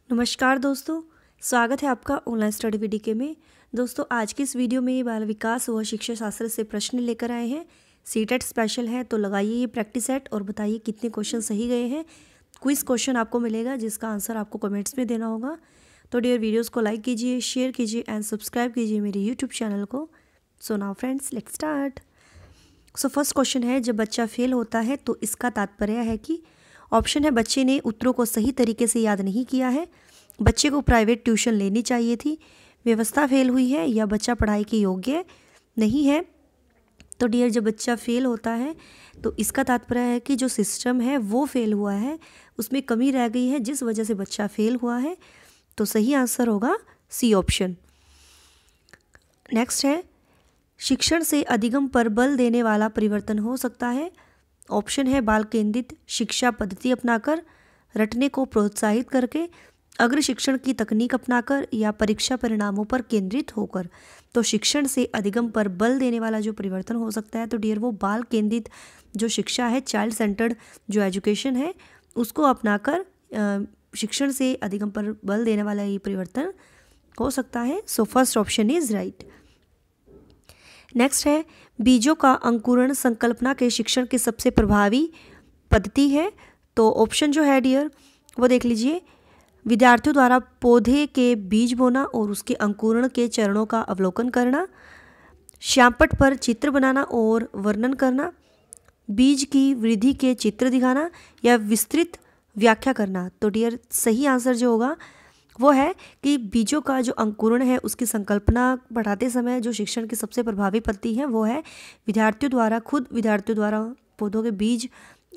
नमस्कार दोस्तों, स्वागत है आपका ऑनलाइन स्टडी वीडियो में। दोस्तों आज की इस वीडियो में बाल विकास व शिक्षा शास्त्र से प्रश्न लेकर आए हैं। सीटेट स्पेशल है तो लगाइए ये प्रैक्टिस सेट और बताइए कितने क्वेश्चन सही गए हैं। क्विज क्वेश्चन आपको मिलेगा जिसका आंसर आपको कमेंट्स में देना होगा। तो डियर वीडियोज़ को लाइक कीजिए, शेयर कीजिए एंड सब्सक्राइब कीजिए मेरे यूट्यूब चैनल को। So now friends let's start. So first question है, जब बच्चा फेल होता है तो इसका तात्पर्य है कि ऑप्शन है बच्चे ने उत्तरों को सही तरीके से याद नहीं किया है, बच्चे को प्राइवेट ट्यूशन लेनी चाहिए थी, व्यवस्था फेल हुई है या बच्चा पढ़ाई के योग्य नहीं है। तो डियर जब बच्चा फेल होता है तो इसका तात्पर्य है कि जो सिस्टम है वो फेल हुआ है, उसमें कमी रह गई है जिस वजह से बच्चा फेल हुआ है। तो सही आंसर होगा सी ऑप्शन। नेक्स्ट है, शिक्षण से अधिगम पर बल देने वाला परिवर्तन हो सकता है। ऑप्शन है बाल केंद्रित शिक्षा पद्धति अपनाकर, रटने को प्रोत्साहित करके, अग्र शिक्षण की तकनीक अपनाकर या परीक्षा परिणामों पर केंद्रित होकर। तो शिक्षण से अधिगम पर बल देने वाला जो परिवर्तन हो सकता है तो डियर वो बाल केंद्रित जो शिक्षा है, चाइल्ड सेंटर्ड जो एजुकेशन है उसको अपनाकर शिक्षण से अधिगम पर बल देने वाला ये परिवर्तन हो सकता है। So first option is right. Next है, बीजों का अंकुरण संकल्पना के शिक्षण की सबसे प्रभावी पद्धति है। तो ऑप्शन जो है डियर वो देख लीजिए, विद्यार्थियों द्वारा पौधे के बीज बोना और उसके अंकुरण के चरणों का अवलोकन करना, श्यामपट्ट पर चित्र बनाना और वर्णन करना, बीज की वृद्धि के चित्र दिखाना या विस्तृत व्याख्या करना। तो डियर सही आंसर जो होगा वो है कि बीजों का जो अंकुरण है उसकी संकल्पना पढ़ाते समय जो शिक्षण की सबसे प्रभावी पद्धति है वो है विद्यार्थियों द्वारा पौधों के बीज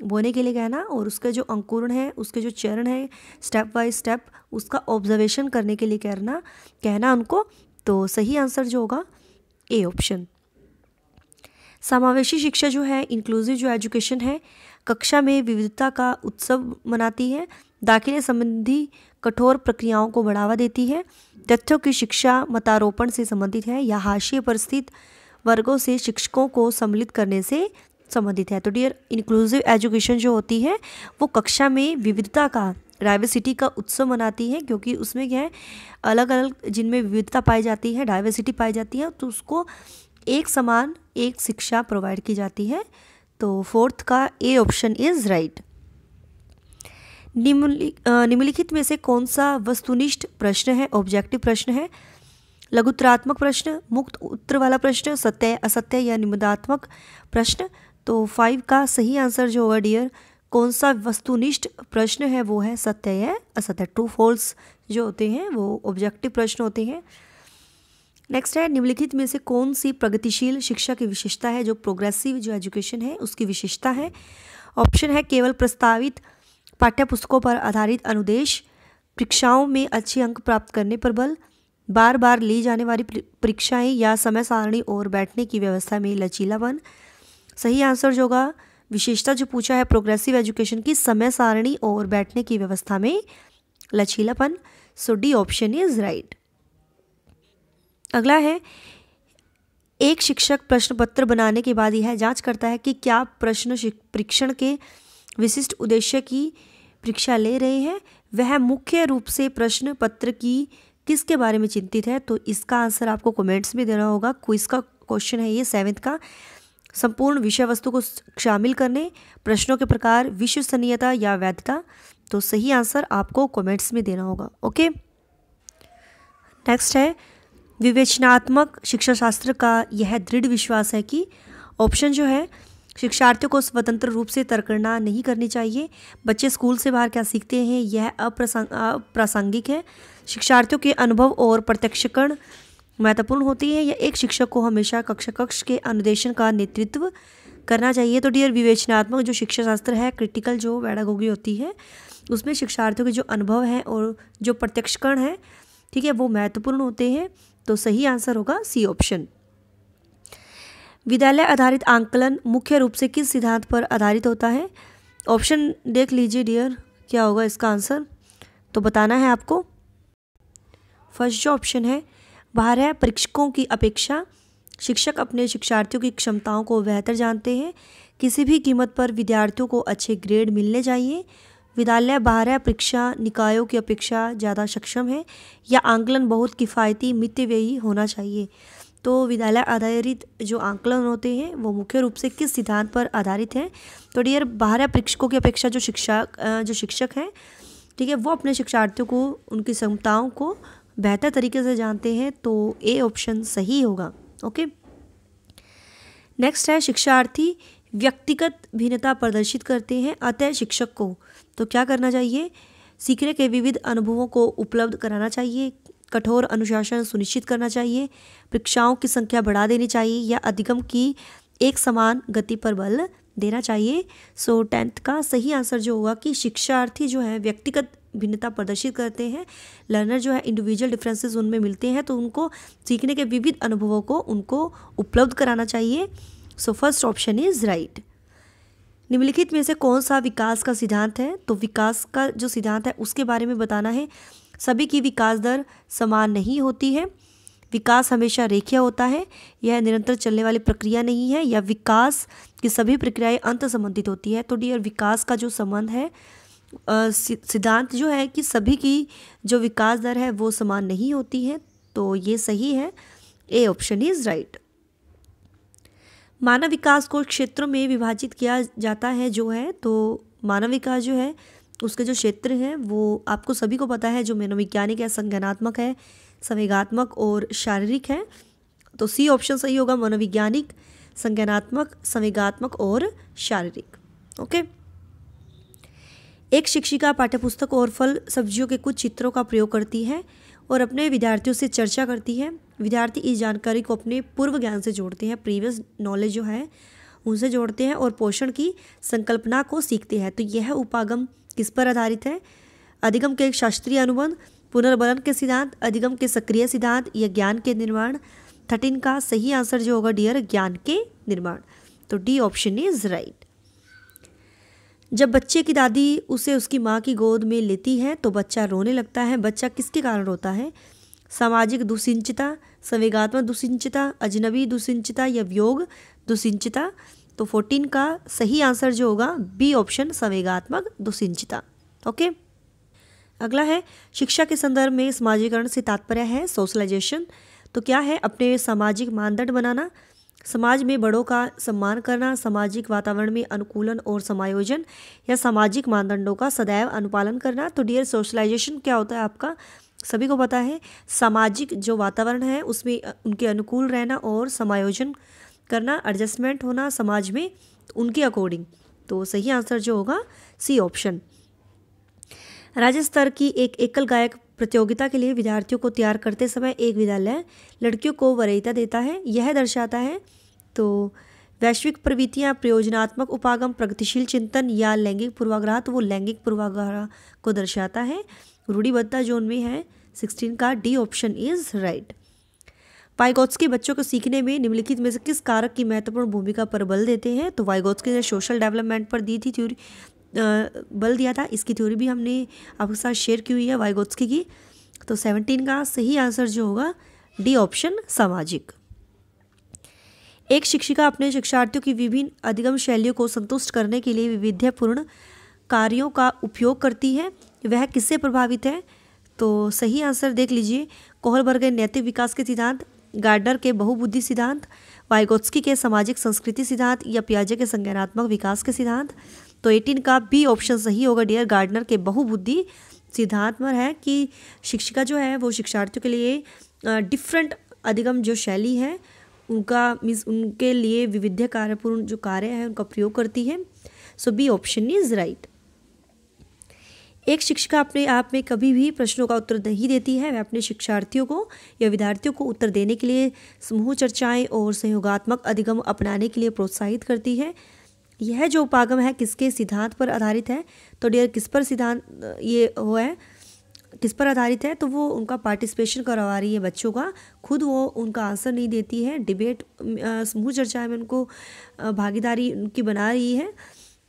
बोने के लिए कहना और उसका जो अंकुरण है, उसके जो चरण है स्टेप बाय स्टेप उसका ऑब्जर्वेशन करने के लिए कहना उनको। तो सही आंसर जो होगा ए ऑप्शन। समावेशी शिक्षा जो है, इंक्लूसिव जो एजुकेशन है, कक्षा में विविधता का उत्सव मनाती है, दाखिले संबंधी कठोर प्रक्रियाओं को बढ़ावा देती है, तथ्यों की शिक्षा मतारोपण से संबंधित है या हाशिए पर स्थित वर्गों से शिक्षकों को सम्मिलित करने से संबंधित है। तो डियर इंक्लूसिव एजुकेशन जो होती है वो कक्षा में विविधता का, डाइवर्सिटी का उत्सव मनाती है, क्योंकि उसमें क्या है अलग अलग जिनमें विविधता पाई जाती है, डाइवर्सिटी पाई जाती है, तो उसको एक समान एक शिक्षा प्रोवाइड की जाती है। तो फोर्थ का ए ऑप्शन इज राइट। निम्नलिखित में से कौन सा वस्तुनिष्ठ प्रश्न है, ऑब्जेक्टिव प्रश्न है? लघुत्तरात्मक प्रश्न, मुक्त उत्तर वाला प्रश्न, सत्य असत्य या निबंधात्मक प्रश्न। तो 5 का सही आंसर जो होगा डियर कौन सा वस्तुनिष्ठ प्रश्न है वो है सत्य या असत्य। ट्रू फॉल्स जो होते हैं वो ऑब्जेक्टिव प्रश्न होते हैं। नेक्स्ट है, निम्नलिखित में से कौन सी प्रगतिशील शिक्षा की विशेषता है जो प्रोग्रेसिव जो एजुकेशन है उसकी विशेषता है? ऑप्शन है केवल प्रस्तावित पाठ्य पुस्तकों पर आधारित अनुदेश, परीक्षाओं में अच्छे अंक प्राप्त करने पर बल, बार बार ली जाने वाली परीक्षाएं या समय सारणी और बैठने की व्यवस्था में लचीलापन। सही आंसर जो होगा विशेषता जो पूछा है प्रोग्रेसिव एजुकेशन की, समय सारणी और बैठने की व्यवस्था में लचीलापन। सो डी ऑप्शन इज राइट। अगला है, एक शिक्षक प्रश्न पत्र बनाने के बाद यह जांच करता है कि क्या प्रश्न परीक्षण के विशिष्ट उद्देश्य की परीक्षा ले रहे हैं, वह मुख्य रूप से प्रश्न पत्र की किसके बारे में चिंतित है। तो इसका आंसर आपको कमेंट्स में देना होगा। क्विज का क्वेश्चन है ये 7th का। संपूर्ण विषय वस्तु को शामिल करने, प्रश्नों के प्रकार, विश्वसनीयता या वैधता। तो सही आंसर आपको कमेंट्स में देना होगा। ओके, नेक्स्ट है, विवेचनात्मक शिक्षा शास्त्र का यह दृढ़ विश्वास है कि ऑप्शन जो है शिक्षार्थियों को स्वतंत्र रूप से तर्कना नहीं करनी चाहिए, बच्चे स्कूल से बाहर क्या सीखते हैं यह अप्रासंगिक है, शिक्षार्थियों के अनुभव और प्रत्यक्षकरण महत्वपूर्ण होती है, या एक शिक्षक को हमेशा कक्ष के अनुदेशन का नेतृत्व करना चाहिए। तो डियर विवेचनात्मक जो शिक्षा शास्त्र है, क्रिटिकल जो पेडागोगी होती है उसमें शिक्षार्थियों के जो अनुभव हैं और जो प्रत्यक्षकरण है, ठीक है, वो महत्वपूर्ण होते हैं। तो सही आंसर होगा सी ऑप्शन। विद्यालय आधारित आंकलन मुख्य रूप से किस सिद्धांत पर आधारित होता है? ऑप्शन देख लीजिए डियर क्या होगा इसका आंसर, तो बताना है आपको। फर्स्ट जो ऑप्शन है, बाह्य परीक्षकों की अपेक्षा शिक्षक अपने शिक्षार्थियों की क्षमताओं को बेहतर जानते हैं, किसी भी कीमत पर विद्यार्थियों को अच्छे ग्रेड मिलने चाहिए, विद्यालय बाह्य परीक्षा निकायों की अपेक्षा ज़्यादा सक्षम है, या आंकलन बहुत किफ़ायती मितव्ययी होना चाहिए। तो विद्यालय आधारित जो आंकलन होते हैं वो मुख्य रूप से किस सिद्धांत पर आधारित हैं? तो डियर बाह्य परीक्षकों की अपेक्षा जो शिक्षक हैं, ठीक है, वो अपने शिक्षार्थियों को उनकी क्षमताओं को बेहतर तरीके से जानते हैं, तो ए ऑप्शन सही होगा। ओके, नेक्स्ट है शिक्षार्थी व्यक्तिगत भिन्नता प्रदर्शित करते हैं, अतः शिक्षक को तो क्या करना चाहिए? सीखने के विविध अनुभवों को उपलब्ध कराना चाहिए, कठोर अनुशासन सुनिश्चित करना चाहिए, परीक्षाओं की संख्या बढ़ा देनी चाहिए, या अधिगम की एक समान गति पर बल देना चाहिए। सो 10th का सही आंसर जो होगा कि शिक्षार्थी जो है व्यक्तिगत भिन्नता प्रदर्शित करते हैं, लर्नर जो है इंडिविजुअल डिफरेंसेस उनमें मिलते हैं, तो उनको सीखने के विविध अनुभवों को उनको उपलब्ध कराना चाहिए। So first option is right. निम्नलिखित में से कौन सा विकास का सिद्धांत है? तो विकास का जो सिद्धांत है उसके बारे में बताना है। सभी की विकास दर समान नहीं होती है, विकास हमेशा रेखीय होता है, यह निरंतर चलने वाली प्रक्रिया नहीं है, या विकास की सभी प्रक्रियाएं अंत संबंधित होती है। तो डियर विकास का जो संबंध है सिद्धांत जो है कि सभी की जो विकास दर है वो समान नहीं होती है, तो ये सही है, ए ऑप्शन इज राइट। मानव विकास को क्षेत्रों में विभाजित किया जाता है जो है, तो मानव विकास जो है उसके जो क्षेत्र हैं वो आपको सभी को पता है, जो मनोवैज्ञानिक है, संज्ञानात्मक है, संवेगात्मक और शारीरिक है। तो सी ऑप्शन सही होगा, मनोवैज्ञानिक, संज्ञानात्मक, संवेगात्मक और शारीरिक। ओके, एक शिक्षिका पाठ्यपुस्तक और फल सब्जियों के कुछ चित्रों का प्रयोग करती है और अपने विद्यार्थियों से चर्चा करती है। विद्यार्थी इस जानकारी को अपने पूर्व ज्ञान से जोड़ते हैं, प्रीवियस नॉलेज जो है उनसे जोड़ते हैं, और पोषण की संकल्पना को सीखते हैं। तो यह उपागम किस पर आधारित है? अधिगम के एक शास्त्रीय अनुबंध, पुनर्बलन के सिद्धांत, अधिगम के सक्रिय सिद्धांत, या ज्ञान के निर्माण। 13 का सही आंसर जो होगा डियर ज्ञान के निर्माण, तो डी ऑप्शन इज राइट। जब बच्चे की दादी उसे उसकी माँ की गोद में लेती है तो बच्चा रोने लगता है, बच्चा किसके कारण रोता है? सामाजिक दुश्चिंता, संवेगात्मक दुश्चिंता, अजनबी दुश्चिंता, या वियोग दुश्चिंता। तो 14 का सही आंसर जो होगा बी ऑप्शन, संवेगात्मक दुश्चिंता। ओके, अगला है शिक्षा के संदर्भ में समाजीकरण से तात्पर्य है सोशलाइजेशन। तो क्या है? अपने सामाजिक मानदंड बनाना, समाज में बड़ों का सम्मान करना, सामाजिक वातावरण में अनुकूलन और समायोजन, या सामाजिक मानदंडों का सदैव अनुपालन करना। तो डियर सोशलाइजेशन क्या होता है आपका सभी को पता है, सामाजिक जो वातावरण है उसमें उनके अनुकूल रहना और समायोजन करना, एडजस्टमेंट होना समाज में उनके अकॉर्डिंग। तो सही आंसर जो होगा सी ऑप्शन। राज्य स्तर की एक एकल गायक प्रतियोगिता के लिए विद्यार्थियों को तैयार करते समय एक विद्यालय लड़कियों को वरीयता देता है, यह दर्शाता है तो वैश्विक प्रवृत्तियाँ, प्रयोजनात्मक उपागम, प्रगतिशील चिंतन, या लैंगिक पूर्वाग्रह। तो वो लैंगिक पूर्वाग्रह को दर्शाता है, रूढ़िबद्धता जोन में है। 16 का D option is right. Vygotsky बच्चों को सीखने में निम्नलिखित में से किस कारक की महत्वपूर्ण भूमिका पर बल देते हैं? तो वाइगोत्स्की ने सोशल डेवलपमेंट पर दी थी थ्योरी, बल दिया था, इसकी थ्योरी भी हमने आपके साथ शेयर की हुई है वाइगोत्स्की की। तो 17 का सही आंसर जो होगा डी ऑप्शन, सामाजिक। एक शिक्षिका अपने शिक्षार्थियों की विभिन्न अधिगम शैलियों को संतुष्ट करने के लिए विविधतापूर्ण कार्यों का उपयोग करती है, वह किससे प्रभावित है? तो सही आंसर देख लीजिए, कोहलबर्ग के नैतिक विकास के सिद्धांत, गार्डनर के बहुबुद्धि सिद्धांत, वाइगोत्स्की के सामाजिक संस्कृति सिद्धांत, या पियाजे के संज्ञानात्मक विकास के सिद्धांत। तो 18 का बी ऑप्शन सही होगा डियर, गार्डनर के बहुबुद्धि सिद्धांत में है कि शिक्षिका जो है वो शिक्षार्थियों के लिए डिफरेंट अधिगम जो शैली है उनका मीन्स उनके लिए विविध कार्यपूर्ण जो कार्य है उनका प्रयोग करती है। So B option is right. एक शिक्षिका अपने आप में कभी भी प्रश्नों का उत्तर नहीं देती है, वह अपने शिक्षार्थियों को या विद्यार्थियों को उत्तर देने के लिए समूह चर्चाएं और सहयोगात्मक अधिगम अपनाने के लिए प्रोत्साहित करती है। यह जो उपागम है किसके सिद्धांत पर आधारित है? तो डियर किस पर सिद्धांत ये वो है, किस पर आधारित है? तो वो उनका पार्टिसिपेशन करवा रही है बच्चों का, खुद वो उनका आंसर नहीं देती है, डिबेट समूह चर्चा में उनको भागीदारी उनकी बना रही है,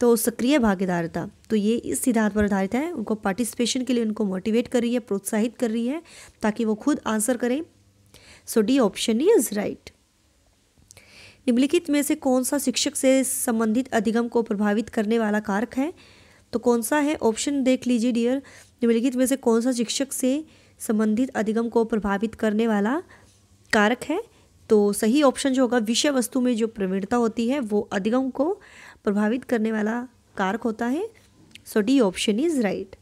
तो सक्रिय भागीदारिता। तो ये इस सिद्धांत पर आधारित है, उनको पार्टिसिपेशन के लिए उनको मोटिवेट कर रही है, प्रोत्साहित कर रही है ताकि वो खुद आंसर करें। सो डी ऑप्शन इज राइट। निम्नलिखित में से कौन सा शिक्षक से संबंधित अधिगम को प्रभावित करने वाला कारक है? तो कौन सा है ऑप्शन देख लीजिए डियर, निम्नलिखित में से कौन सा शिक्षक से संबंधित अधिगम को प्रभावित करने वाला कारक है। तो सही ऑप्शन जो होगा, विषय वस्तु में जो प्रवीणता होती है वो अधिगम को प्रभावित करने वाला कारक होता है। So D option is right.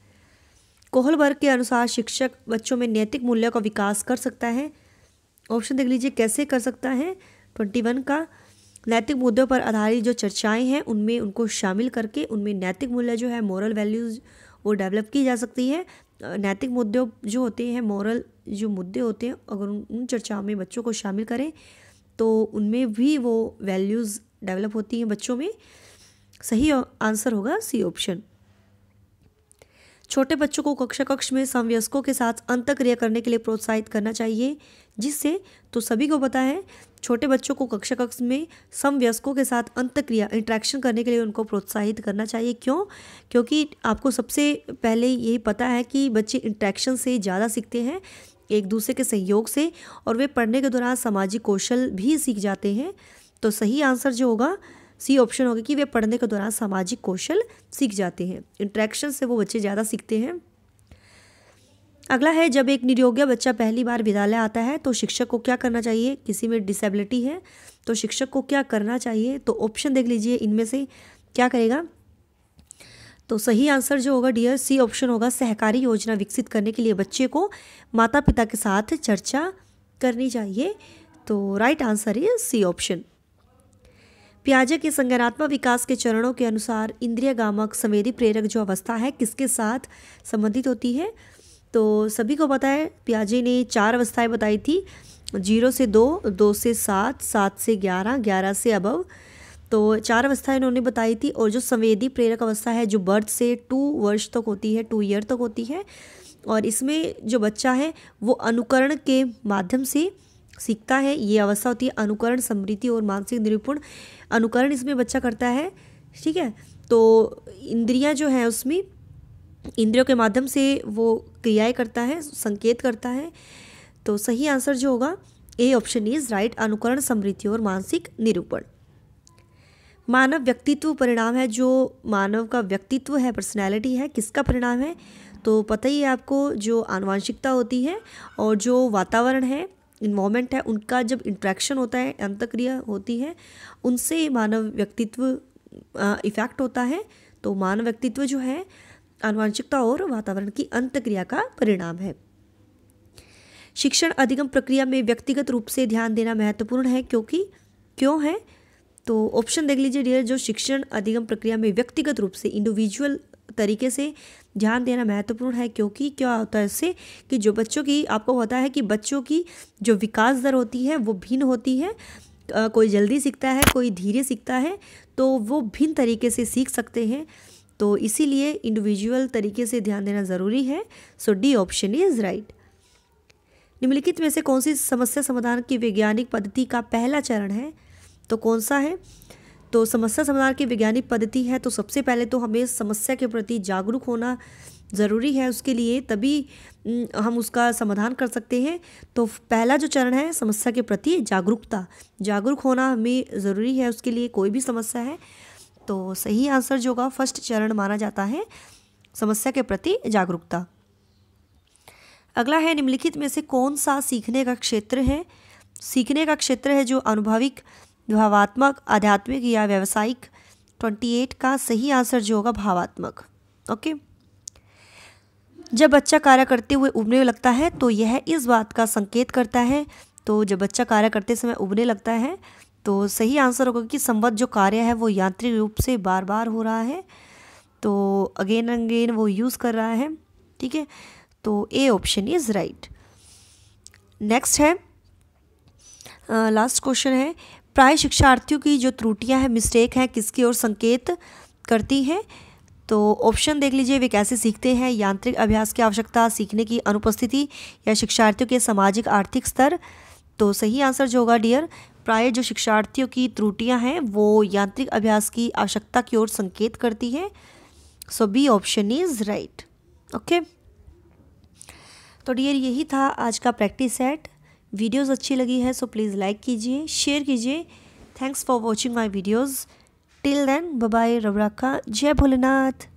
Kohlberg के अनुसार शिक्षक बच्चों में नैतिक मूल्यों का विकास कर सकता है। ऑप्शन देख लीजिए कैसे कर सकता है। 21 का, नैतिक मुद्दों पर आधारित जो चर्चाएं हैं उनमें उनको शामिल करके उनमें नैतिक मूल्य जो है, मोरल वैल्यूज़ वो डेवलप की जा सकती है। नैतिक मुद्दों जो होते हैं, मोरल जो मुद्दे होते हैं, अगर उन चर्चाओं में बच्चों को शामिल करें तो उनमें भी वो वैल्यूज़ डेवलप होती हैं बच्चों में। सही आंसर होगा सी ऑप्शन। छोटे बच्चों को कक्षा कक्ष में समवयस्कों के साथ अंतःक्रिया करने के लिए प्रोत्साहित करना चाहिए, जिससे, तो सभी को पता है छोटे बच्चों को कक्षा कक्ष में समवयस्कों के साथ अंतःक्रिया इंटरेक्शन करने के लिए उनको प्रोत्साहित करना चाहिए। क्यों? क्योंकि आपको सबसे पहले यही पता है कि बच्चे इंटरेक्शन से ज़्यादा सीखते हैं, एक दूसरे के सहयोग से, और वे पढ़ने के दौरान सामाजिक कौशल भी सीख जाते हैं। तो सही आंसर जो होगा सी ऑप्शन होगा कि वे पढ़ने के दौरान सामाजिक कौशल सीख जाते हैं, इंटरेक्शन से वो बच्चे ज़्यादा सीखते हैं। अगला है, जब एक निरोगी बच्चा पहली बार विद्यालय आता है तो शिक्षक को क्या करना चाहिए। किसी में डिसेबिलिटी है तो शिक्षक को क्या करना चाहिए। तो ऑप्शन देख लीजिए इनमें से क्या करेगा। तो सही आंसर जो होगा डियर सी ऑप्शन होगा, सहकारी योजना विकसित करने के लिए बच्चे को माता पिता के साथ चर्चा करनी चाहिए। तो right answer is C option. पियाजे के संज्ञानात्मक विकास के चरणों के अनुसार इंद्रिय गामक संवेदी प्रेरक जो अवस्था है किसके साथ संबंधित होती है। तो सभी को पता है पियाजे ने 4 अवस्थाएं बताई थी, 0 से 2, 2 से 7, 7 से 11, 11 से अबव। तो 4 अवस्थाएं इन्होंने बताई थी। और जो संवेदी प्रेरक अवस्था है जो बर्थ से 2 वर्ष तक होती है, 2 ईयर तक होती है, और इसमें जो बच्चा है वो अनुकरण के माध्यम से सीखता है। ये अवस्था होती है अनुकरण, स्मृति और मानसिक निरूपण। अनुकरण इसमें बच्चा करता है, ठीक है। तो इंद्रियां जो है उसमें इंद्रियों के माध्यम से वो क्रियाएं करता है, संकेत करता है। तो सही आंसर जो होगा ए ऑप्शन इज राइट, अनुकरण, स्मृति और मानसिक निरूपण। मानव व्यक्तित्व परिणाम है, जो मानव का व्यक्तित्व है, पर्सनैलिटी है, किसका परिणाम है। तो पता ही है आपको, जो आनुवंशिकता होती है और जो वातावरण है, इन्वायरमेंट है, उनका जब इंट्रैक्शन होता है, अंतःक्रिया होती है, उनसे मानव व्यक्तित्व इफेक्ट होता है। तो मानव व्यक्तित्व जो है आनुवंशिकता और वातावरण की अंतःक्रिया का परिणाम है। शिक्षण अधिगम प्रक्रिया में व्यक्तिगत रूप से ध्यान देना महत्वपूर्ण है, क्योंकि क्यों है। तो ऑप्शन देख लीजिए डियर, जो शिक्षण अधिगम प्रक्रिया में व्यक्तिगत रूप से इंडिविजुअल तरीके से ध्यान देना महत्वपूर्ण है, क्योंकि क्या होता है इससे कि जो बच्चों की, आपको पता है कि बच्चों की जो विकास दर होती है वो भिन्न होती है। कोई जल्दी सीखता है, कोई धीरे सीखता है, तो वो भिन्न तरीके से सीख सकते हैं। तो इसीलिए इंडिविजुअल तरीके से ध्यान देना ज़रूरी है। So D option is right. निम्नलिखित में से कौन सी समस्या समाधान की वैज्ञानिक पद्धति का पहला चरण है। तो कौन सा है। तो समस्या समाधान की वैज्ञानिक पद्धति है, तो सबसे पहले तो हमें समस्या के प्रति जागरूक होना ज़रूरी है, उसके लिए तभी हम उसका समाधान कर सकते हैं। तो पहला जो चरण है समस्या के प्रति जागरूकता, जागरूक होना हमें ज़रूरी है उसके लिए, कोई भी समस्या है। तो सही आंसर जो होगा फर्स्ट चरण माना जाता है, समस्या के प्रति जागरूकता। अगला है, निम्नलिखित में से कौन सा सीखने का क्षेत्र है। सीखने का क्षेत्र है जो अनुभविक, भावात्मक, आध्यात्मिक या व्यावसायिक। 28 का सही आंसर जो होगा भावात्मक। ओके, जब बच्चा कार्य करते हुए उबने लगता है तो यह इस बात का संकेत करता है। तो जब बच्चा कार्य करते समय उबने लगता है तो सही आंसर होगा कि संबद्ध जो कार्य है वो यांत्रिक रूप से बार बार हो रहा है, तो अगेन अगेन वो यूज़ कर रहा है, ठीक है। तो A option is right. Next है, लास्ट क्वेश्चन है, प्राय शिक्षार्थियों की जो त्रुटियां हैं, मिस्टेक हैं, किसकी ओर संकेत करती हैं। तो ऑप्शन देख लीजिए, वे कैसे सीखते हैं, यांत्रिक अभ्यास की आवश्यकता, सीखने की अनुपस्थिति, या शिक्षार्थियों के सामाजिक आर्थिक स्तर। तो सही आंसर जो होगा डियर, प्राय जो शिक्षार्थियों की त्रुटियां हैं वो यांत्रिक अभ्यास की आवश्यकता की ओर संकेत करती है। So B option is right. Okay, तो डियर यही था आज का प्रैक्टिस सेट। वीडियोस अच्छी लगी है सो प्लीज़ लाइक कीजिए, शेयर कीजिए। Thanks for watching my videos. Till then bye bye, रब रखा, जय भोलेनाथ।